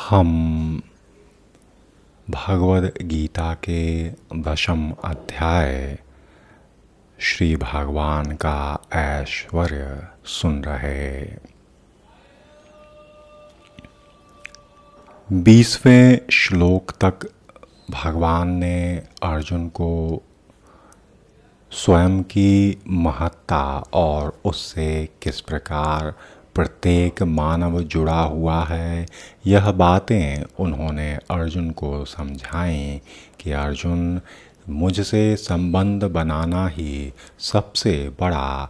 हम भगवद गीता के 10वें अध्याय श्री भगवान का ऐश्वर्य सुन रहे। 20वें श्लोक तक भगवान ने अर्जुन को स्वयं की महत्ता और उससे किस प्रकार प्रत्येक मानव जुड़ा हुआ है, यह बातें उन्होंने अर्जुन को समझाई कि अर्जुन, मुझसे संबंध बनाना ही सबसे बड़ा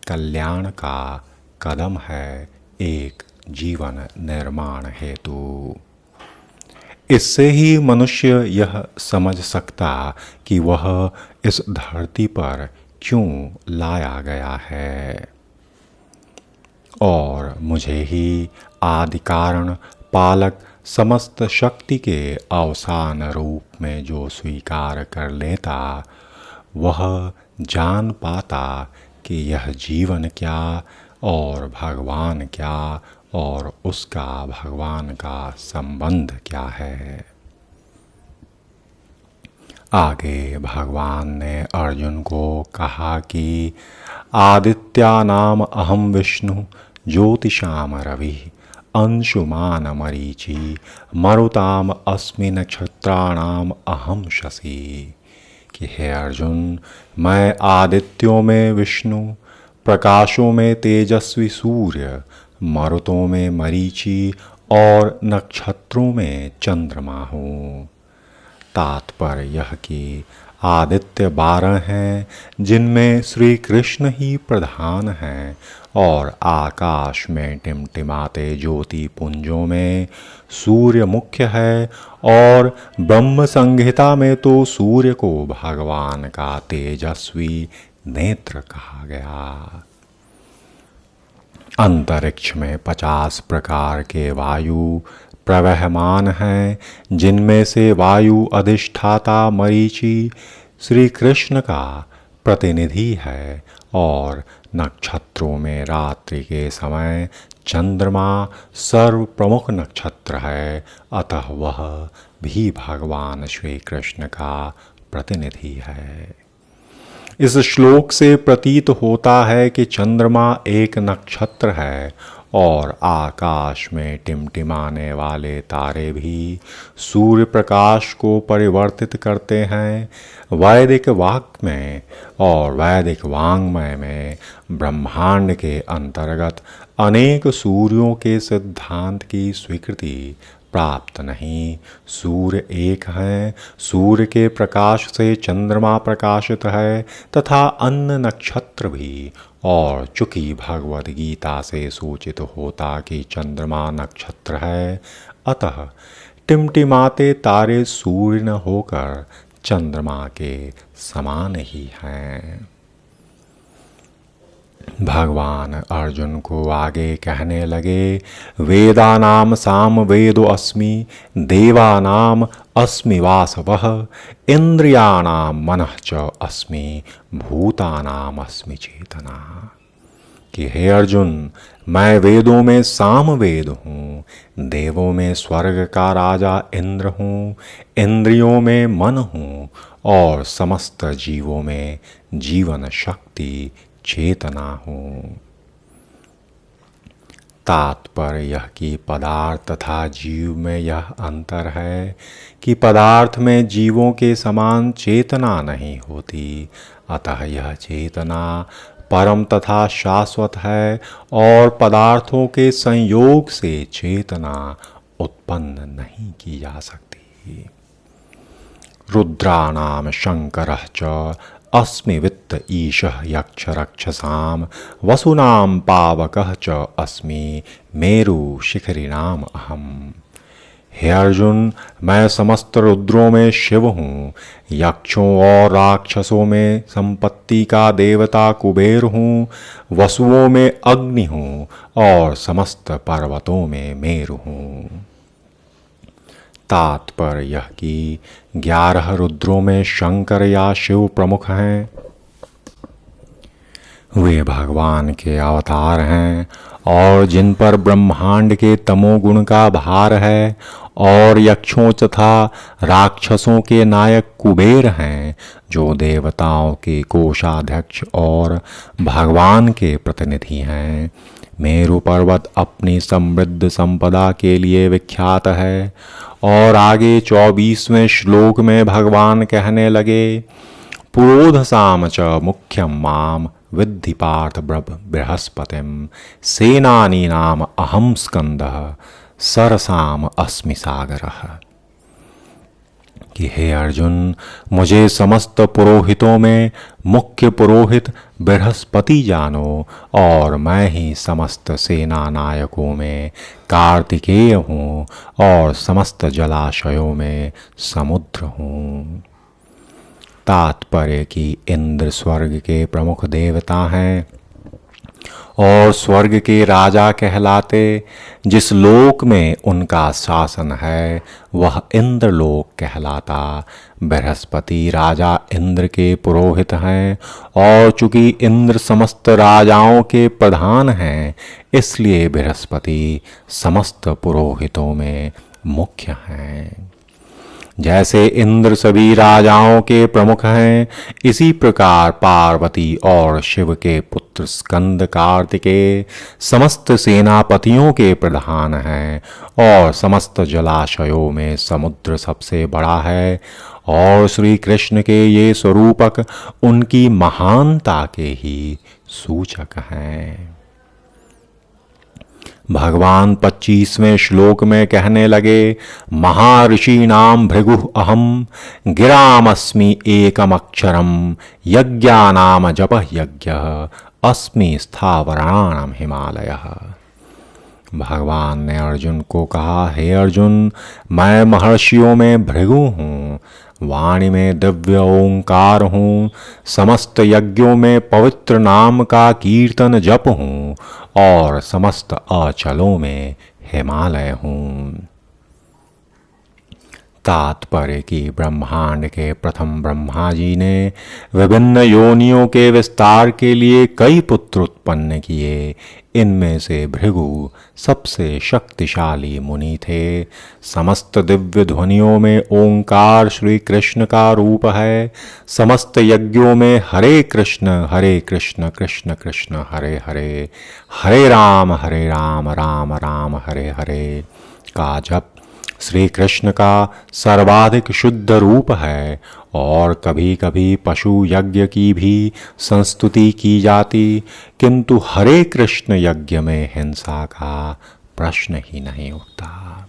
कल्याण का कदम है एक जीवन निर्माण हेतु। इससे ही मनुष्य यह समझ सकता कि वह इस धरती पर क्यों लाया गया है और मुझे ही आदि कारण पालक समस्त शक्ति के अवसान रूप में जो स्वीकार कर लेता, वह जान पाता कि यह जीवन क्या और भगवान क्या और उसका भगवान का संबंध क्या है। आगे भगवान ने अर्जुन को कहा कि आदित्यानाम अहम विष्णु ज्योतिषाम रवि अंशुमान मरीचि मरुताम अस्मि नक्षत्राणाम अहम शशि। कि हे अर्जुन, मैं आदित्यों में विष्णु, प्रकाशों में तेजस्वी सूर्य, मरुतों में मरीचि और नक्षत्रों में चंद्रमा हूँ। तात्पर्य यह कि आदित्य 12 हैं जिनमें श्री कृष्ण ही प्रधान हैं और आकाश में टिमटिमाते ज्योति पुंजों में सूर्य मुख्य है और ब्रह्म संहिता में तो सूर्य को भगवान का तेजस्वी नेत्र कहा गया। अंतरिक्ष में 50 प्रकार के वायु प्रवहमान हैं, जिनमें से वायु अधिष्ठाता मरीचि श्री कृष्ण का प्रतिनिधि है और नक्षत्रों में रात्रि के समय चंद्रमा सर्व प्रमुख नक्षत्र है, अतः वह भी भगवान श्री कृष्ण का प्रतिनिधि है। इस श्लोक से प्रतीत होता है कि चंद्रमा एक नक्षत्र है और आकाश में टिमटिमाने वाले तारे भी सूर्य प्रकाश को परिवर्तित करते हैं। वैदिक वाक्य में और वैदिक वाङ्मय में ब्रह्मांड के अंतर्गत अनेक सूर्यों के सिद्धांत की स्वीकृति प्राप्त नहीं। सूर्य एक हैं, सूर्य के प्रकाश से चंद्रमा प्रकाशित है तथा अन्य नक्षत्र भी। और चूंकि भगवद गीता से सूचित होता कि चंद्रमा नक्षत्र है, अतः टिमटिमाते तारे सूर्य न होकर चंद्रमा के समान ही हैं। भगवान अर्जुन को आगे कहने लगे, वेदानाम साम वेदो अस्मि देवानाम अस्मि वासवः इंद्रियाणाम मनः च अस्मि भूतानाम अस्मि चेतना। कि हे अर्जुन, मैं वेदों में साम वेद हूँ, देवों में स्वर्ग का राजा इंद्र हूँ, इंद्रियों में मन हूँ और समस्त जीवों में जीवन शक्ति चेतना हूँ। तात्पर्य यह कि पदार्थ तथा जीव में यह अंतर है कि पदार्थ में जीवों के समान चेतना नहीं होती, अतः यह चेतना परम तथा शाश्वत है और पदार्थों के संयोग से चेतना उत्पन्न नहीं की जा सकती। रुद्राणाम शंकरः च अस्मि वित्त ईशः यक्ष रक्षसाम वसुनाम पावकः च अस्मि मेरु शिखरिणाम अहम्। हे अर्जुन, मैं समस्त रुद्रों में शिव हूँ, यक्षों और राक्षसों में संपत्ति का देवता कुबेर हूँ, वसुओं में अग्नि हूँ और समस्त पर्वतों में मेरु हूँ। तात्पर्य यह कि 11 रुद्रों में शंकर या शिव प्रमुख हैं। वे भगवान के अवतार हैं और जिन पर ब्रह्मांड के तमोगुण का भार है, और यक्षों तथा राक्षसों के नायक कुबेर हैं, जो देवताओं के कोषाध्यक्ष और भगवान के प्रतिनिधि हैं। मेरु पर्वत अपनी समृद्ध संपदा के लिए विख्यात है। और आगे 24वें श्लोक में भगवान कहने लगे, पुरोधसाम च मुख्यम माम विद्धि पार्थ बृहस्पतिम सेनानीनाम अहम स्कंदः सरसाम अस्मि सागरः। कि हे अर्जुन, मुझे समस्त पुरोहितों में मुख्य पुरोहित बृहस्पति जानो, और मैं ही समस्त सेना नायकों में कार्तिकेय हूँ, और समस्त जलाशयों में समुद्र हूँ। तात्पर्य कि इंद्र स्वर्ग के प्रमुख देवता हैं और स्वर्ग के राजा कहलाते। जिस लोक में उनका शासन है वह इंद्रलोक कहलाता। बृहस्पति राजा इंद्र के पुरोहित हैं, और चूंकि इंद्र समस्त राजाओं के प्रधान हैं, इसलिए बृहस्पति समस्त पुरोहितों में मुख्य हैं। जैसे इंद्र सभी राजाओं के प्रमुख हैं, इसी प्रकार पार्वती और शिव के पुत्र स्कंद कार्तिकेय समस्त सेनापतियों के प्रधान हैं, और समस्त जलाशयों में समुद्र सबसे बड़ा है। और श्री कृष्ण के ये स्वरूपक उनकी महानता के ही सूचक हैं। भगवान 25वें श्लोक में कहने लगे, महर्षीणाम भृगु अहम गिरामस्मि एकमक्षरम यज्ञानाम जपः यज्ञः अस्मि स्थावराणाम हिमालयः। भगवान ने अर्जुन को कहा, हे अर्जुन, मैं महर्षियों में भृगु हूँ, वाणी में दिव्य ओंकार हूँ, समस्त यज्ञों में पवित्र नाम का कीर्तन जप हूँ, और समस्त अचलों में हिमालय हूँ। तात्पर्य कि ब्रह्मांड के प्रथम ब्रह्मा जी ने विभिन्न योनियों के विस्तार के लिए कई पुत्र उत्पन्न किए। इनमें से भृगु सबसे शक्तिशाली मुनि थे। समस्त दिव्य ध्वनियों में ओंकार श्री कृष्ण का रूप है। समस्त यज्ञों में हरे कृष्ण कृष्ण कृष्ण हरे हरे, हरे राम राम राम हरे हरे का जप श्री कृष्ण का सर्वाधिक शुद्ध रूप है। और कभी कभी पशु यज्ञ की भी संस्तुति की जाती, किंतु हरे कृष्ण यज्ञ में हिंसा का प्रश्न ही नहीं उठता।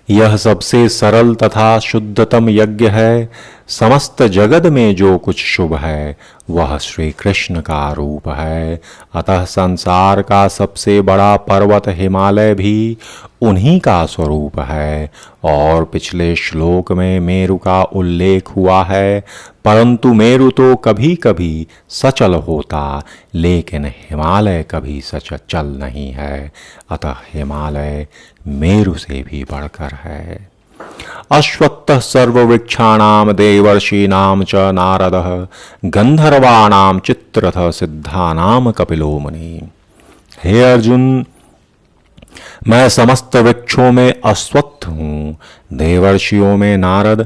यह सबसे सरल तथा शुद्धतम यज्ञ है। समस्त जगत में जो कुछ शुभ है वह श्री कृष्ण का रूप है। अतः संसार का सबसे बड़ा पर्वत हिमालय भी उन्हीं का स्वरूप है। और पिछले श्लोक में मेरु का उल्लेख हुआ है, परंतु मेरु तो कभी कभी सचल होता, लेकिन हिमालय कभी सचल नहीं है। अतः हिमालय मेरु से भी बढ़कर है। अश्वत्थः सर्ववृक्षाणां देवर्षीणां च नारदः गंधर्वाणां चित्ररथः सिद्धानां कपिलो मुनि। हे अर्जुन, मैं समस्त वृक्षों में अश्वत्थ हूँ, देवर्षियों में नारद,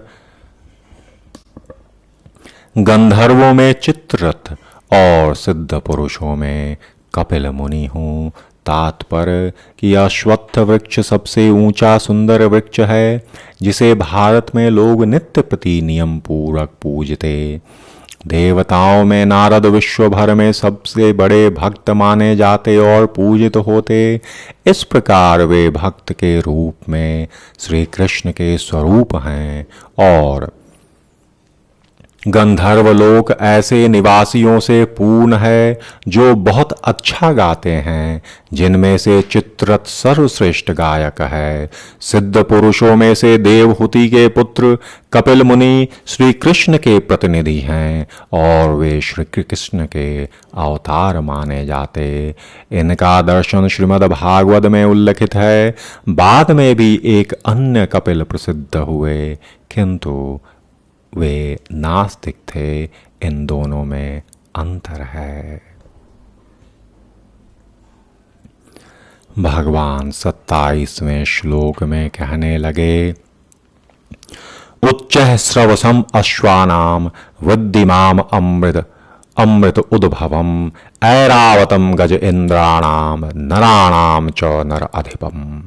गंधर्वों में चित्ररथ और सिद्ध पुरुषों में कपिल मुनि हूँ। तात्पर्य कि अश्वत्थ वृक्ष सबसे ऊंचा सुंदर वृक्ष है, जिसे भारत में लोग नित्य प्रति नियम पूर्वक पूजते। देवताओं में नारद विश्व भर में सबसे बड़े भक्त माने जाते और पूजित होते। इस प्रकार वे भक्त के रूप में श्री कृष्ण के स्वरूप हैं। और गंधर्वलोक ऐसे निवासियों से पूर्ण है जो बहुत अच्छा गाते हैं, जिनमें से चित्ररथ सर्वश्रेष्ठ गायक है। सिद्ध पुरुषों में से देवहूति के पुत्र कपिल मुनि श्री कृष्ण के प्रतिनिधि हैं, और वे श्री कृष्ण के अवतार माने जाते। इनका दर्शन श्रीमद् भागवत में उल्लिखित है। बाद में भी एक अन्य कपिल प्रसिद्ध हुए, किंतु वे नास्तिक थे। इन दोनों में अंतर है। भगवान 27वें श्लोक में कहने लगे, उच्चैः स्रवसम अश्वानाम वृद्धिमाम अमृत उद्भवम ऐरावतम गज इंद्राणाम नराणाम च नर अधिपम।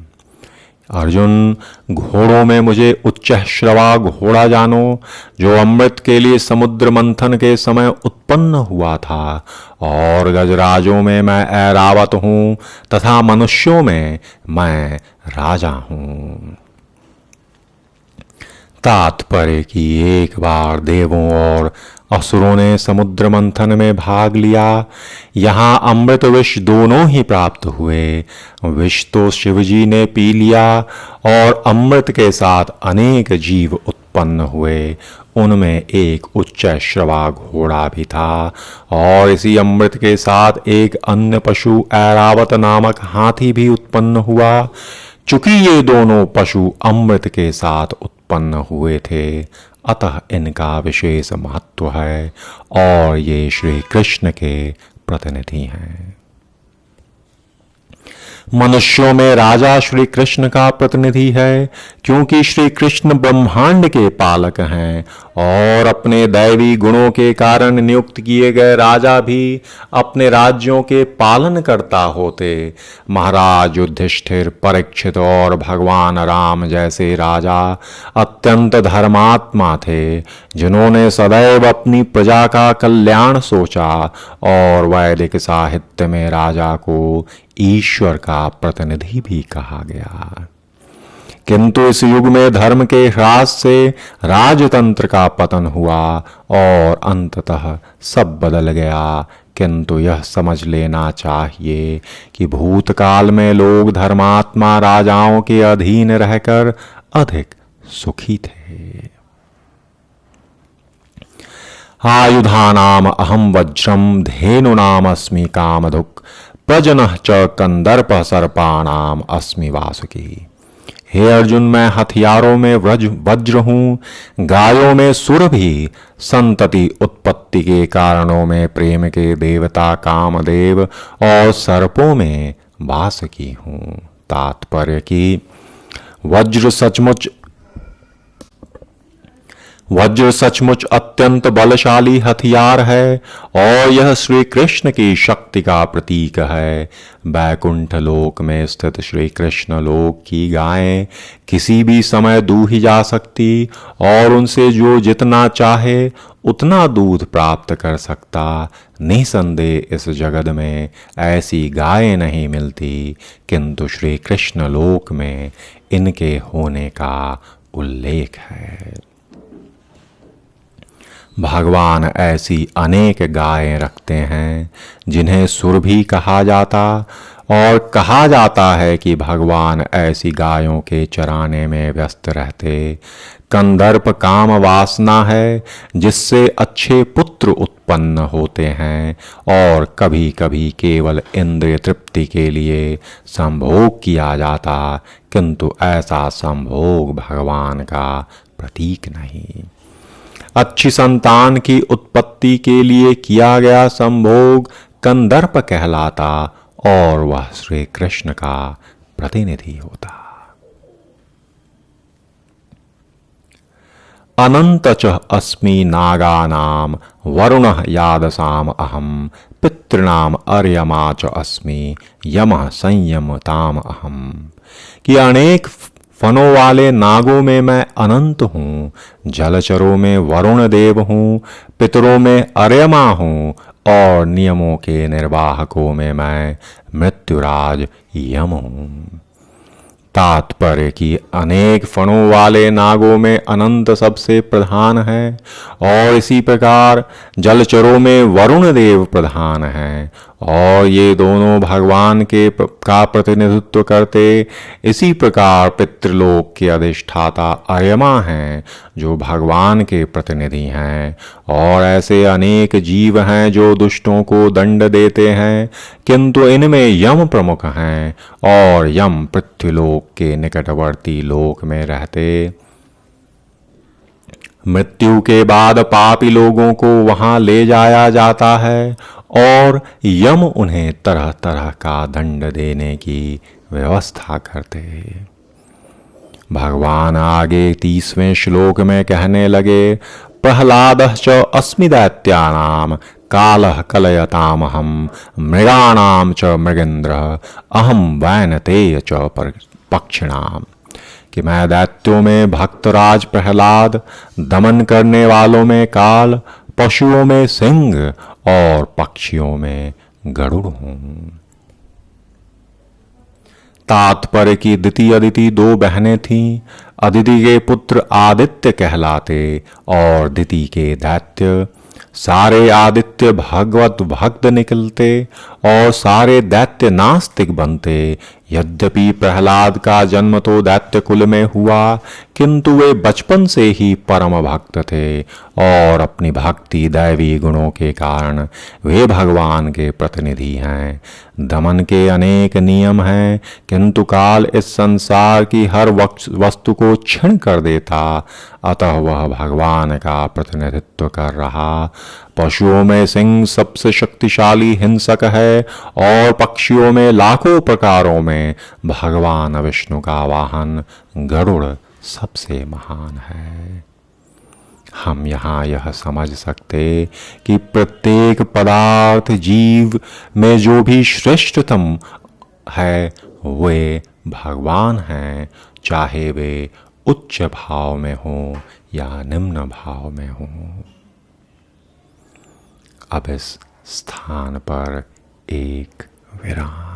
अर्जुन, घोड़ों में मुझे उच्चश्रवा घोड़ा जानो, जो अमृत के लिए समुद्र मंथन के समय उत्पन्न हुआ था, और गजराजों में मैं ऐरावत हूँ तथा मनुष्यों में मैं राजा हूँ। तात्पर्य कि एक बार देवों और असुरों ने समुद्र मंथन में भाग लिया। यहाँ अमृत विष दोनों ही प्राप्त हुए। विष तो शिवजी ने पी लिया और अमृत के साथ अनेक जीव उत्पन्न हुए। उनमें एक उच्चश्रवा घोड़ा भी था और इसी अमृत के साथ एक अन्य पशु ऐरावत नामक हाथी भी उत्पन्न हुआ। चूंकि ये दोनों पशु अमृत के साथ उत्पन्न हुए थे, अतः इनका विशेष महत्व है और ये श्री कृष्ण के प्रतिनिधि हैं। मनुष्यों में राजा श्री कृष्ण का प्रतिनिधि है, क्योंकि श्री कृष्ण ब्रह्मांड के पालक हैं और अपने दैवी गुणों के कारण नियुक्त किए गए राजा भी अपने राज्यों के पालन करता होते। महाराज युधिष्ठिर, परीक्षित और भगवान राम जैसे राजा अत्यंत धर्मात्मा थे, जिन्होंने सदैव अपनी प्रजा का कल्याण सोचा, और वैदिक साहित्य में राजा को ईश्वर का प्रतिनिधि भी कहा गया। किंतु इस युग में धर्म के ह्रास से राजतंत्र का पतन हुआ और अंततः सब बदल गया। किंतु यह समझ लेना चाहिए कि भूतकाल में लोग धर्मात्मा राजाओं के अधीन रहकर अधिक सुखी थे। आयुधानाम अहम वज्रम धेनुनाम अस्मि कामधुक् प्रजनः च कंदर्प सर्पाणाम अस्मि वासुकी। हे अर्जुन, मैं हथियारों में वज्र हूँ, गायों में सुर भी, संतति उत्पत्ति के कारणों में प्रेम के देवता कामदेव और सर्पों में वासुकी हूँ। तात्पर्य कि वज्र सचमुच अत्यंत बलशाली हथियार है और यह श्री कृष्ण की शक्ति का प्रतीक है। बैकुंठ लोक में स्थित श्री कृष्ण लोक की गायें किसी भी समय दूही जा सकती और उनसे जो जितना चाहे उतना दूध प्राप्त कर सकता। निसंदेह इस जगत में ऐसी गायें नहीं मिलती, किंतु श्री कृष्ण लोक में इनके होने का उल्लेख है। भगवान ऐसी अनेक गायें रखते हैं जिन्हें सुरभि कहा जाता, और कहा जाता है कि भगवान ऐसी गायों के चराने में व्यस्त रहते। कंदर्प काम वासना है जिससे अच्छे पुत्र उत्पन्न होते हैं, और कभी कभी केवल इंद्रिय तृप्ति के लिए संभोग किया जाता, किंतु ऐसा संभोग भगवान का प्रतीक नहीं। अच्छी संतान की उत्पत्ति के लिए किया गया संभोग कंदर्प कहलाता और वह श्री कृष्ण का प्रतिनिधि होता। अनंत च अस्मि नागानाम वरुणः यादसाम अहम पितॄणाम अर्यमा च अस्मि यमः संयमताम अहम। कि अनेक फनों वाले नागों में मैं अनंत हूँ, जलचरों में वरुण देव हूँ, पितरों में अर्यमा हूँ और नियमों के निर्वाहकों में मैं मृत्युराज यम हूँ। तात्पर्य कि अनेक फणों वाले नागों में अनंत सबसे प्रधान है और इसी प्रकार जलचरों में वरुण देव प्रधान है और ये दोनों भगवान का प्रतिनिधित्व करते। इसी प्रकार पितृलोक के अधिष्ठाता अर्यमा हैं जो भगवान के प्रतिनिधि हैं, और ऐसे अनेक जीव हैं जो दुष्टों को दंड देते हैं, किंतु इनमें यम प्रमुख हैं और यम पृथ्वीलोक के निकटवर्ती लोक में रहते। मृत्यु के बाद पापी लोगों को वहां ले जाया जाता है और यम उन्हें तरह तरह का दंड देने की व्यवस्था करते। भगवान आगे 30वें श्लोक में कहने लगे, प्रहलादः च अस्मि दैत्यानां कालः कलयतामहं मृगाणां च मृगेन्द्रः अहं वैनतेय च पक्षिणाम। कि मैं दैत्यों में भक्तराज प्रहलाद, दमन करने वालों में काल, पशुओं में सिंह और पक्षियों में गरुड़ हूं। तात्पर्य की दिति अदिति दो बहनें थीं। अदिति के पुत्र आदित्य कहलाते और दिति के दैत्य। सारे आदित्य भगवत भक्त निकलते और सारे दैत्य नास्तिक बनते। यद्यपि प्रहलाद का जन्म तो दैत्य कुल में हुआ, किंतु वे बचपन से ही परम भक्त थे और अपनी भक्ति दैवी गुणों के कारण वे भगवान के प्रतिनिधि हैं। दमन के अनेक नियम हैं, किंतु काल इस संसार की हर वस्तु को क्षीण कर देता, अतः वह भगवान का प्रतिनिधित्व कर रहा। पशुओं में सिंह सबसे शक्तिशाली हिंसक है और पक्षियों में लाखों प्रकारों में भगवान विष्णु का वाहन गरुड़ सबसे महान है। हम यहाँ यह समझ सकते कि प्रत्येक पदार्थ जीव में जो भी श्रेष्ठतम है वे भगवान हैं, चाहे वे उच्च भाव में हो या निम्न भाव में हो। अब इस स्थान पर एक विराम।